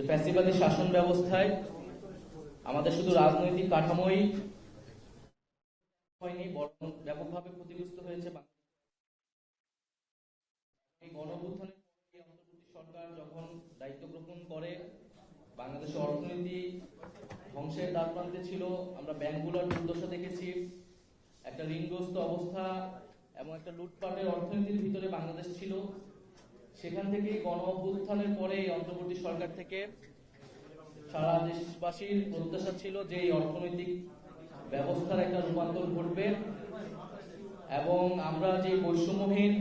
যে ফ্যাসিবাদী শাসন ব্যবস্থায় আমাদের শুধু রাজনৈতিক কাঠামোই হয়নি, বরং ব্যাপকভাবে ক্ষতিগ্রস্ত হয়েছে। এই গণঅভ্যুত্থানের অন্তর্বর্তী সরকার যখন দায়িত্ব গ্রহণ করে, বাংলাদেশের অর্থনীতি ধ্বংসের দ্বারপ্রান্তে ছিল। আমরা ব্যাংকগুলোর দুর্দশা দেখেছি, একটা ঋণগ্রস্ত অবস্থা এবং একটা লুটপাটের অর্থনীতির ভিতরে বাংলাদেশ ছিল। সেখান থেকে গণঅভ্যুত্থানের পরে অন্তর্বর্তী সরকার থেকে সারা দেশবাসীর প্রত্যাশা ছিল যে এই অর্থনৈতিক ব্যবস্থার একটা রূপান্তর ঘটবে এবং আমরা যে বৈষম্যহীন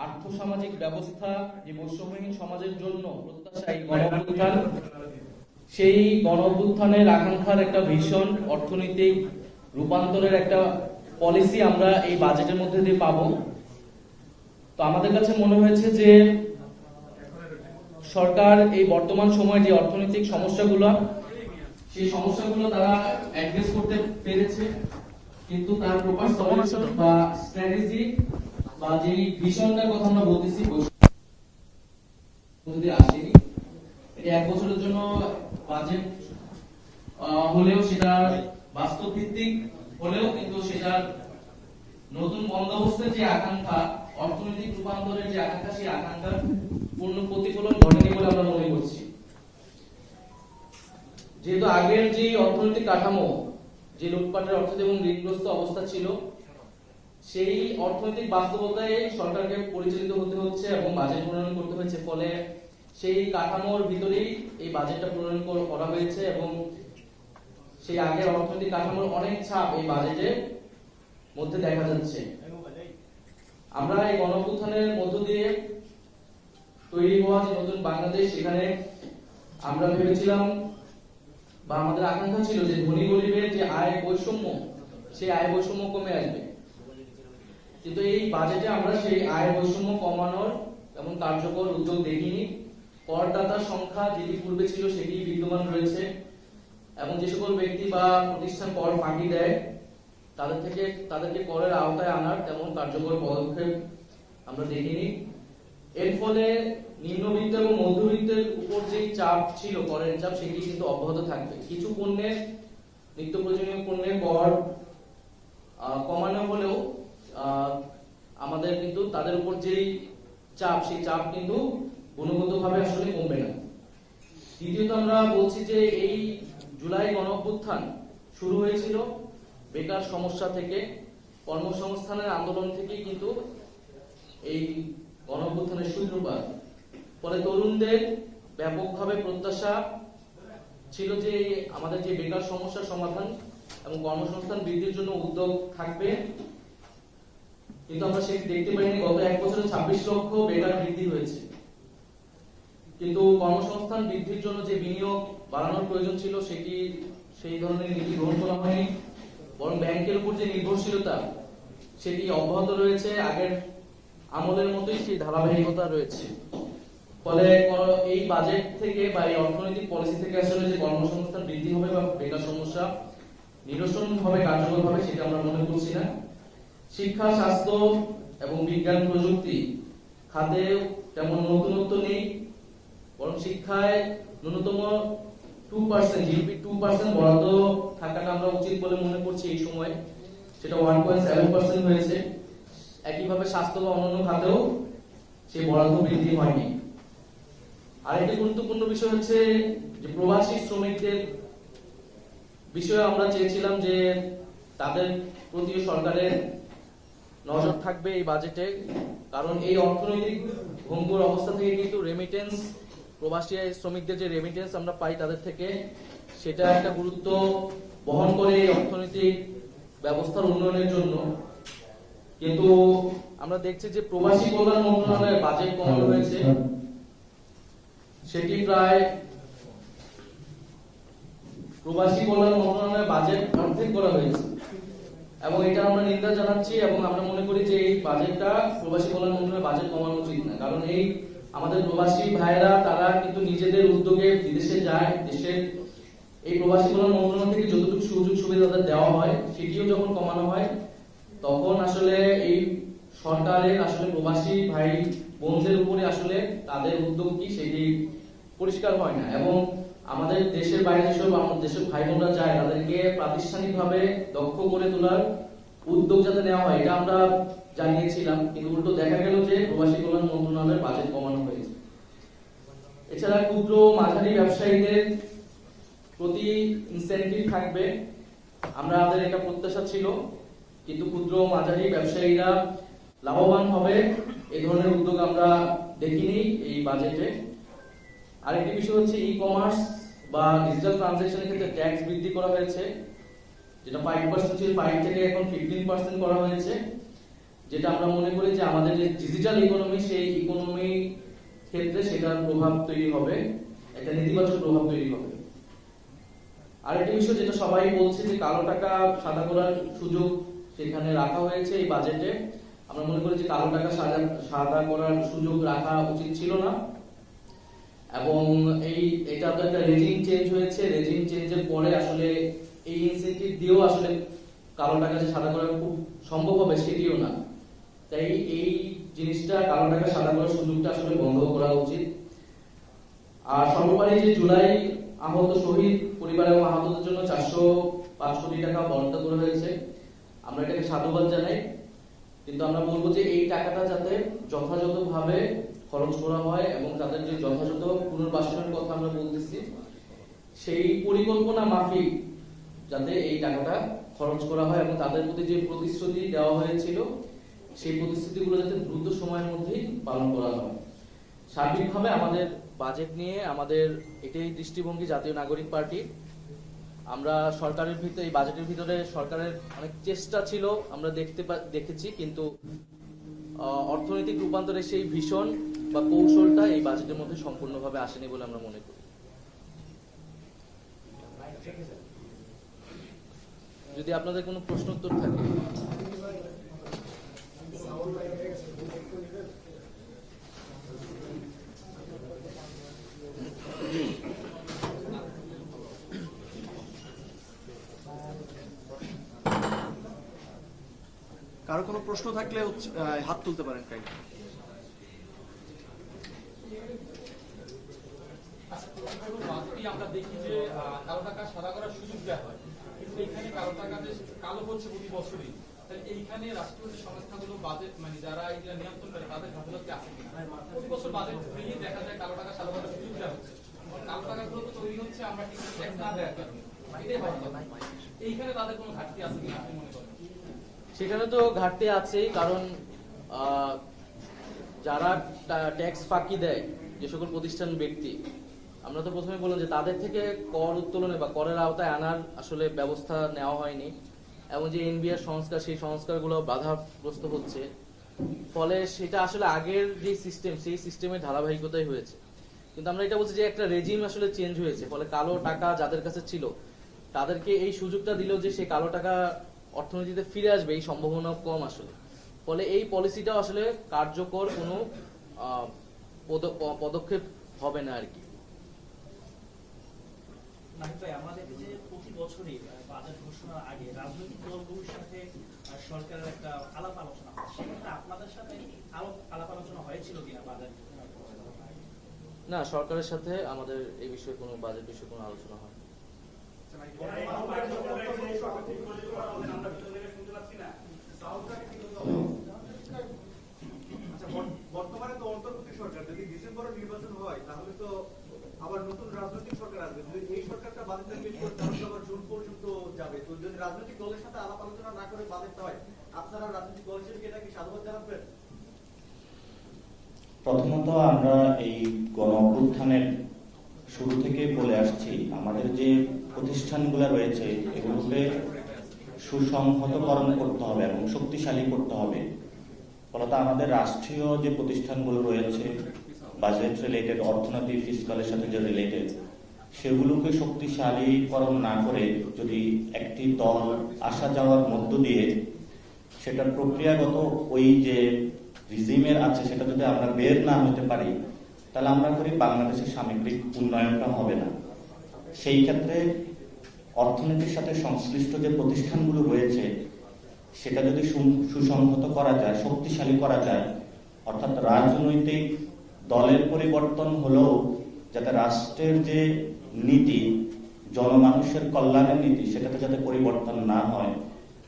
আর্থসামাজিক ব্যবস্থা, যে বৈষম্যহীন সমাজের জন্য প্রত্যাশা এই গণঅভ্যুত্থান, সেই গণঅভ্যুত্থানের আকাঙ্ক্ষার একটা ভীষণ অর্থনৈতিক রূপান্তরের একটা পলিসি আমরা এই বাজেটের মধ্যে দিয়ে পাবো। তো আমাদের কাছে মনে হয়েছে যে সরকার এই বর্তমান সময়ে যে অর্থনৈতিক সমস্যাগুলো, সেই সমস্যাগুলো তারা অ্যাড্রেস করতে পেরেছে, কিন্তু তার প্রপার সলিউশন বা স্ট্র্যাটেজি বা যে ভিশনটার কথা আমরা বলতেছি যদি আসেনি। এটা এক বছরের জন্য বাজেট হলেও সেটা বাস্তব ভিত্তিক হলেও কিন্তু সেটার নতুন বন্দোবস্তের যে আকাঙ্ক্ষা, অর্থনৈতিক রূপান্তরের যে আকাঙ্ক্ষা, সেই আকাঙ্ক্ষার পূর্ণ প্রতিফলন ঘটেনি বলে আমরা মনে করছি। যেহেতু আগের যে অর্থনৈতিক কাঠামো, যে লুটপাটের অর্থ এবং ঋণগ্রস্ত অবস্থা ছিল, সেই অর্থনৈতিক বাস্তবতায় সরকারকে পরিচালিত হতে হচ্ছে এবং বাজেট প্রণয়ন করতে হয়েছে। ফলে সেই কাঠামোর ভিতরেই এই বাজেটটা প্রণয়ন করা হয়েছে এবং সেই আগের অর্থনৈতিক কাঠামোর অনেক ছাপ এই বাজেটের মধ্যে দেখা যাচ্ছে। আমরা এই গণঅভ্যুত্থানের মধ্য দিয়ে তৈরি হওয়া যে নতুন বাংলাদেশ, সেখানে আমরা ভেবেছিলাম বা আমাদের আকাঙ্ক্ষা ছিল যে ধনী গরিবের যে আয় বৈষম্য, সেই আয় বৈষম্য কমে আসবে। কিন্তু এই বাজেটে আমরা সেই আয় বৈষম্য কমানোর এমন কার্যকর উদ্যোগ দেখিনি। করদাতার সংখ্যা যেটি পূর্বে ছিল সেটি বিদ্যমান রয়েছে এবং যে সকল ব্যক্তি বা প্রতিষ্ঠান কর ফাঁকি দেয় তাদেরকে করের আওতায় আনার তেমন কার্যকর পদক্ষেপ আমরা দেখিনি। এর ফলে নিম্নবিত্ত এবং মধ্যবিত্তের উপর যে চাপ ছিল, করের চাপ, সেটি কিন্তু অব্যাহত থাকবে। কিছু পণ্যের, নিত্য প্রয়োজনীয় পণ্যের কর কমানো হলেও আমাদের কিন্তু তাদের উপর যেই চাপ, সেই চাপ কিন্তু গুণগতভাবে আসলে কমবে না। দ্বিতীয়ত আমরা বলছি যে এই জুলাই গণঅভ্যুত্থান শুরু হয়েছিল বেকার সমস্যা থেকে, কর্মসংস্থানের আন্দোলন থেকে কিন্তু এই গণঅভ্যুত্থানের সূত্রপাত। ফলে তরুণদের ব্যাপকভাবে প্রত্যাশা ছিল যে আমাদের যে বেকার সমস্যার সমাধান এবং কর্মসংস্থান বৃদ্ধির জন্য উদ্যোগ থাকবে, কিন্তু আমরা সেটি দেখতে পাইনি। গত এক বছরে 26 লক্ষ বেকার বৃদ্ধি হয়েছে, কিন্তু কর্মসংস্থান বৃদ্ধির জন্য যে বিনিয়োগ বাড়ানোর প্রয়োজন ছিল সেটি সেই ধরনের নীতি গ্রহণ করা হয়নি, বরং ব্যাংকের উপর যে নির্ভরশীলতা সেটি অব্যাহত রয়েছে, আগের আমলের মতোই সেই ধারাবাহিকতা রয়েছে। ফলে এই বাজেট থেকে বা এই অর্থনৈতিক পলিসি থেকে আসলে যে কর্মসংস্থান বৃদ্ধি হবে বা বেকার সমস্যা নিরসন হবে কার্যকরভাবে, সেটা আমরা মনে করছি না। শিক্ষা, স্বাস্থ্য এবং বিজ্ঞান প্রযুক্তি খাতে তেমন নতুনত্ব নেই, বরং শিক্ষায় ন্যূনতম 2% জিডিপি 2% বরাদ্দ থাকাটা আমরা উচিত বলে মনে করছি এই সময়। সেটা 1.7% হয়েছে। একইভাবে স্বাস্থ্য বা অন্যান্য খাতেও সেই বরাদ্দ বৃদ্ধি হয়নি। আরেকটি গুরুত্বপূর্ণ বিষয় হচ্ছে যে প্রবাসী শ্রমিকদের বিষয়ে আমরা চেয়েছিলাম যে তাদের প্রতি সরকারের নজর থাকবে এই বাজেটে, কারণ এই অর্থনৈতিক ভঙ্গুর অবস্থা থেকে কিন্তু রেমিটেন্স, প্রবাসী শ্রমিকদের যে রেমিটেন্স আমরা পাই তাদের থেকে, সেটা একটা গুরুত্ব বহন করে এই অর্থনৈতিক ব্যবস্থার উন্নয়নের জন্য। কিন্তু আমরা দেখছি যে প্রবাসী কল্যাণ মন্ত্রণালয়ের বাজেট কমানো হয়েছে, সেটি প্রায় প্রবাসী কল্যাণ মন্ত্রণালয়ের বাজেট অর্ধেক করা হয়েছে এবং এটা আমরা নিন্দা জানাচ্ছি এবং আমরা মনে করি যে এই বাজেটটা প্রবাসী কল্যাণ মন্ত্রণালয়ের বাজেট কমানো উচিত না। কারণ এই আমাদের প্রবাসী ভাইয়েরা তারা কিন্তু নিজেদের উদ্যোগে বিদেশে যায়, দেশের এই প্রবাসী কল্যাণ মন্ত্রণালয় থেকে যতটুকু সুযোগ সুবিধা তাদের দেওয়া হয় সেটিও যখন কমানো হয়, তখন আসলে এই সরকারের আসলে প্রবাসী ভাই বোনদের উপরে আসলে তাদের উদ্যোগ কি সেটি পরিষ্কার হয় না, এবং আমাদের দেশের বাইরে যেসব আমাদের দেশের ভাই বোনরা যায় তাদেরকে প্রাতিষ্ঠানিকভাবে দক্ষ করে তোলার উদ্যোগ যাতে নেওয়া হয় এটা আমরা জানিয়েছিলাম, কিন্তু উল্টো দেখা গেল যে প্রবাসী কল্যাণ মন্ত্রণালয়ের বাজেট কমানো হয়েছে। এছাড়া ক্ষুদ্র মাঝারি ব্যবসায়ীদের প্রতি ইনসেনটিভ থাকবে, আমাদের একটা প্রত্যাশা ছিল, কিন্তু ক্ষুদ্র মাঝারি ব্যবসায়ীরা লাভবান হবে এই ধরনের উদ্যোগ আমরা দেখিনি এই বাজেটে। আরেকটি বিষয় হচ্ছে ই কমার্স বা ডিজিটাল ট্রানজাকশনের ক্ষেত্রে ট্যাক্স বৃদ্ধি করা হয়েছে, যেটা 5% ছিল 5 থেকে এখন 15% করা হয়েছে, যেটা আমরা মনে করি যে আমাদের যে ডিজিটাল ইকোনমি সেই ইকোনমি ক্ষেত্রে সেটার প্রভাব তৈরি হবে, একটা নেতিবাচক প্রভাব তৈরি হবে। আরেকটি বিষয় যেটা সবাই বলছে যে কালো টাকা সাদা করার সুযোগ সেখানে রাখা হয়েছে এই বাজেটে। আমরা মনে করি যে কালো টাকা সাদা করার সুযোগ রাখা উচিত ছিল না, এবং এটা তো একটা রেজিম চেঞ্জ হয়েছে, রেজিম চেঞ্জের পরে আসলে এই ইনসেনটিভ দিয়েও আসলে কালো টাকা যে সাদা করা খুব সম্ভব হবে সেটিও না। তাই এই জিনিসটা কালো টাকা সাদা করার সুযোগটা আসলে বন্ধ করা উচিত। আর সর্বোপরি যে জুলাই আহত শহীদ পরিবার এবং আহতদের জন্য 405 কোটি টাকা বরাদ্দ করা হয়েছে, আমরা এটাকে সাধুবাদ জানাই, কিন্তু আমরা বলবো যে এই টাকাটা যাতে যথাযথভাবে খরচ করা হয় এবং তাদের যে যথাযথ পুনর্বাসনের কথা আমরা বলতেছি সেই পরিকল্পনা মাফিক যাতে এই টাকাটা খরচ করা হয় এবং তাদের প্রতি যে প্রতিশ্রুতি দেওয়া হয়েছিল সেই প্রতিশ্রুতিগুলো যাতে দ্রুত সময়ের মধ্যেই পালন করা হয়। সার্বিকভাবে আমাদের বাজেট নিয়ে আমাদের এটাই দৃষ্টিভঙ্গি জাতীয় নাগরিক পার্টি। আমরা সরকারের ভিতরে এই বাজেটের ভিতরে সরকারের অনেক চেষ্টা ছিল আমরা দেখেছি, কিন্তু অর্থনৈতিক রূপান্তরের সেই ভীষণ বা কৌশলটা এই বাজেটের মধ্যে সম্পূর্ণভাবে আসেনি বলে আমরা মনে করি। যদি আপনাদের কোনো প্রশ্ন উত্তর থাকে। কারো কোনো প্রশ্ন থাকলে হাত তুলতে পারেন। আমরা দেখি যে কালো টাকা সাদা করার সুযোগ দেওয়া হয়, কিন্তু এখানে কালো টাকা কালো হচ্ছে প্রতি বছরই। এইখানে রাষ্ট্রীয় যে সংস্থাগুলো বাজেট মানে যারা এগুলো নিয়ন্ত্রণ করে তাদের গাফিলতি আছে কিনা? প্রতি বছর বাজেট ভেঙে দেখা যায় কালো টাকা সাদা করার সুযোগ দেওয়া হচ্ছে। কালো টাকাগুলো তো তৈরি হচ্ছে আমরা কিন্তু ট্যাক্স না দেওয়ার কারণে। এটাই ভালো কথা। এইখানে তাদের কোনো ঘাটতি আছে কিনা আপনি মনে করেন? সেখানে তো ঘাটতি আছেই, কারণ যারা ট্যাক্স ফাঁকি দেয় যে সকল প্রতিষ্ঠান ব্যক্তি, আমরা তো প্রথমে বললাম যে তাদের থেকে কর উত্তোলনে বা করের আওতায় আনার আসলে ব্যবস্থা নেওয়া হয়নি, এবং যে এনবিআর সংস্কার সেই সংস্কারগুলো বাধাগ্রস্ত হচ্ছে, ফলে সেটা আসলে আগের যে সিস্টেম সেই সিস্টেমের ধারাবাহিকতাই হয়েছে। কিন্তু আমরা এটা বলছি যে একটা রেজিম আসলে চেঞ্জ হয়েছে, ফলে কালো টাকা যাদের কাছে ছিল তাদেরকে এই সুযোগটা দিল যে সেই কালো টাকা অর্থনীতিতে ফিরে আসবে এই সম্ভাবনা কম আসলে। ফলে এই পলিসিটাও আসলে কার্যকর কোনো পদক্ষেপ হবে না আর কি। আমাদের যে প্রতি বছরই বাজেট ঘোষণার আগে রাজনৈতিক দলগুলোর সাথে সরকারের একটা আলাপ আলোচনা হয়, সেক্ষেত্রে আপনাদের সাথে আলাপ আলোচনা হয়েছিল কিনা বাজেট? না, সরকারের সাথে আমাদের এই বিষয়ে কোনো বাজেট বিষয়ে কোনো আলোচনা হয়। বর্তমানে তো অন্তর্বর্তী সরকার, যদি ডিসেম্বরে নির্বাচন হয় তাহলে তো আবার নতুন রাজনৈতিক সরকার আসবে। যদি এই সরকারটা বাজেটটা পেশ করে তাহলে আবার জুন পর্যন্ত যাবে। তো যদি রাজনৈতিক দলের সাথে আলাপ আলোচনা না করে বাজেটটা হয়, আপনারা রাজনৈতিক দল হিসেবে এটা কি সাধুবাদ জানাবেন? প্রথমত আমরা এই গণ অভ্যুত্থানের শুরু থেকে বলে আসছি, আমাদের যে প্রতিষ্ঠানগুলো রয়েছে এগুলোকে সুসংহতকরণ করতে হবে এবং শক্তিশালী করতে হবে। ফলত আমাদের রাষ্ট্রীয় যে প্রতিষ্ঠানগুলো রয়েছে বাজেট রিলেটেড, অর্থনীতি ফিসকালের সাথে যে রিলেটেড, সেগুলোকে শক্তিশালীকরণ না করে যদি একটি দল আসা যাওয়ার মধ্য দিয়ে সেটার প্রক্রিয়াগত ওই যে রিজিমের আছে সেটা যদি আমরা বের না হতে পারি, তাহলে আমরা করি বাংলাদেশের সামগ্রিক উন্নয়নটা হবে না। সেই ক্ষেত্রে অর্থনীতির সাথে সংশ্লিষ্ট যে প্রতিষ্ঠানগুলো রয়েছে সেটা যদি সুসংহত করা যায়, শক্তিশালী করা যায়, অর্থাৎ রাজনৈতিক দলের পরিবর্তন হলেও যাতে রাষ্ট্রের যে নীতি, জনমানুষের কল্যাণের নীতি, সেটাতে যাতে পরিবর্তন না হয়,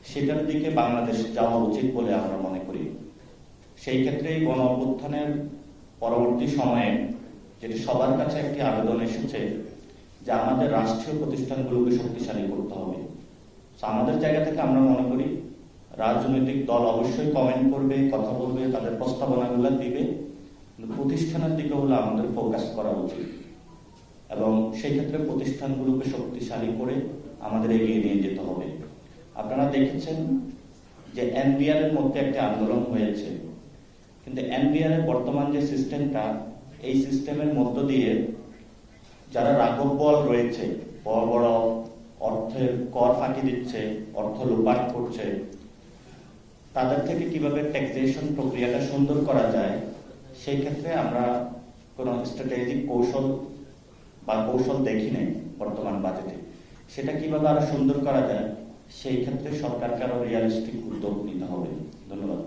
সেটার দিকে বাংলাদেশ যাওয়া উচিত বলে আমরা মনে করি। সেই ক্ষেত্রে এই গণ অভ্যুত্থানের পরবর্তী সময়ে যেটি সবার কাছে একটি আবেদন এসেছে যে আমাদের রাষ্ট্রীয় প্রতিষ্ঠানগুলোকে শক্তিশালী করতে হবে। তো আমাদের জায়গা থেকে আমরা মনে করি রাজনৈতিক দল অবশ্যই কমেন্ট করবে, কথা বলবে, তাদের প্রস্তাবনাগুলো দিবে, কিন্তু প্রতিষ্ঠানের দিকে হলো আমাদের ফোকাস করা উচিত এবং সেই ক্ষেত্রে প্রতিষ্ঠানগুলোকে শক্তিশালী করে আমাদের এগিয়ে নিয়ে যেতে হবে। আপনারা দেখেছেন যে এনবিআর এর মধ্যে একটা আন্দোলন হয়েছে, কিন্তু এনবিআর এর বর্তমান যে সিস্টেমটা, এই সিস্টেমের মধ্য দিয়ে যারা রাঘববোয়াল রয়েছে, বড় বড় অর্থের কর ফাঁকি দিচ্ছে, অর্থ লুপাট করছে, তাদের থেকে কিভাবে ট্যাক্সেশন প্রক্রিয়াটা সুন্দর করা যায়, সেই ক্ষেত্রে আমরা কোনো স্ট্র্যাটেজিক কৌশল দেখি নাই বর্তমান বাজেটে। সেটা কিভাবে আরো সুন্দর করা যায়, সেই ক্ষেত্রে সরকারকে আরো রিয়ালিস্টিক উদ্যোগ নিতে হবে। ধন্যবাদ।